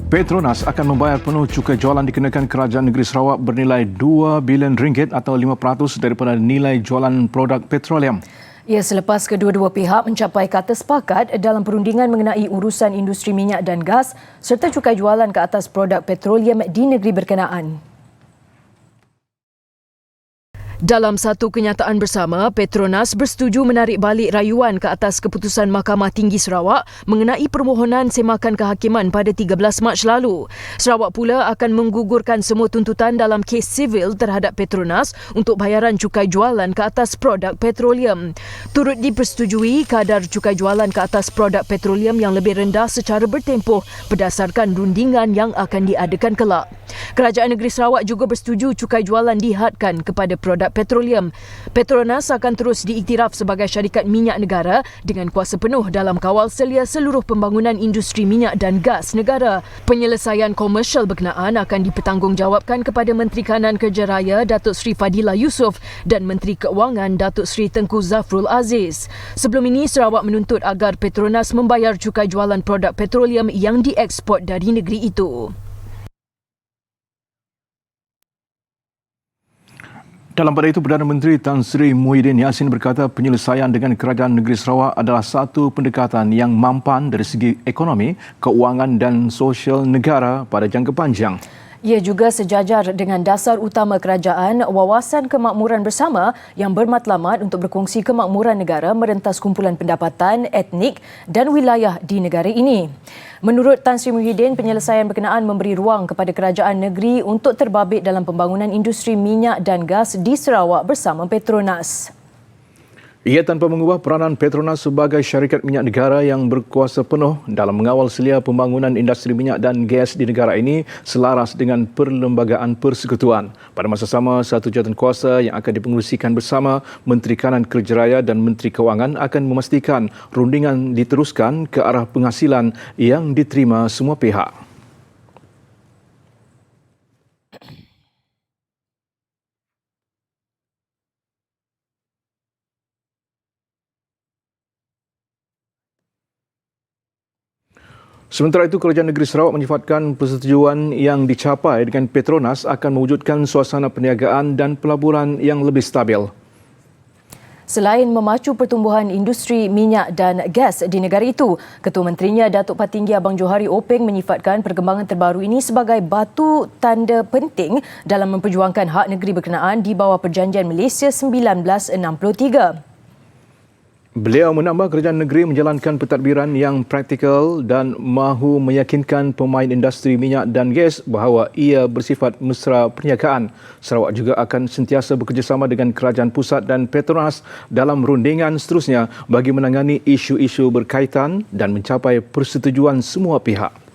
Petronas akan membayar penuh cukai jualan dikenakan Kerajaan Negeri Sarawak bernilai RM2 bilion atau 5% daripada nilai jualan produk petroleum. Ia selepas kedua-dua pihak mencapai kata sepakat dalam perundingan mengenai urusan industri minyak dan gas serta cukai jualan ke atas produk petroleum di negeri berkenaan. Dalam satu kenyataan bersama, Petronas bersetuju menarik balik rayuan ke atas keputusan Mahkamah Tinggi Sarawak mengenai permohonan semakan kehakiman pada 13 Mac lalu. Sarawak pula akan menggugurkan semua tuntutan dalam kes sivil terhadap Petronas untuk bayaran cukai jualan ke atas produk petroleum. Turut dipersetujui kadar cukai jualan ke atas produk petroleum yang lebih rendah secara bertempoh berdasarkan rundingan yang akan diadakan kelak. Kerajaan Negeri Sarawak juga bersetuju cukai jualan dihadkan kepada produk petroleum. Petronas akan terus diiktiraf sebagai syarikat minyak negara dengan kuasa penuh dalam kawal selia seluruh pembangunan industri minyak dan gas negara. Penyelesaian komersial berkenaan akan dipertanggungjawabkan kepada Menteri Kanan Kerja Raya Datuk Seri Fadilah Yusof dan Menteri Keuangan Datuk Seri Tengku Zafrul Aziz. Sebelum ini, Sarawak menuntut agar Petronas membayar cukai jualan produk petroleum yang dieksport dari negeri itu. Dalam pada itu, Perdana Menteri Tan Sri Muhyiddin Yassin berkata penyelesaian dengan Kerajaan Negeri Sarawak adalah satu pendekatan yang mampan dari segi ekonomi, keuangan dan sosial negara pada jangka panjang. Ia juga sejajar dengan dasar utama kerajaan, wawasan kemakmuran bersama yang bermatlamat untuk berkongsi kemakmuran negara merentas kumpulan pendapatan, etnik dan wilayah di negara ini. Menurut Tan Sri Muhyiddin, penyelesaian berkenaan memberi ruang kepada kerajaan negeri untuk terbabit dalam pembangunan industri minyak dan gas di Sarawak bersama Petronas. Ia tanpa mengubah peranan Petronas sebagai syarikat minyak negara yang berkuasa penuh dalam mengawal selia pembangunan industri minyak dan gas di negara ini selaras dengan Perlembagaan Persekutuan. Pada masa sama, satu jawatankuasa yang akan dipengerusikan bersama Menteri Kanan Kerja Raya dan Menteri Keuangan akan memastikan rundingan diteruskan ke arah penghasilan yang diterima semua pihak. Sementara itu, Kerajaan Negeri Sarawak menyifatkan persetujuan yang dicapai dengan Petronas akan mewujudkan suasana perniagaan dan pelaburan yang lebih stabil. Selain memacu pertumbuhan industri minyak dan gas di negara itu, Ketua Menterinya Datuk Patinggi Abang Johari Openg menyifatkan perkembangan terbaru ini sebagai batu tanda penting dalam memperjuangkan hak negeri berkenaan di bawah Perjanjian Malaysia 1963. Beliau menambah kerajaan negeri menjalankan pentadbiran yang praktikal dan mahu meyakinkan pemain industri minyak dan gas bahawa ia bersifat mesra perniagaan. Sarawak juga akan sentiasa bekerjasama dengan kerajaan pusat dan Petronas dalam rundingan seterusnya bagi menangani isu-isu berkaitan dan mencapai persetujuan semua pihak.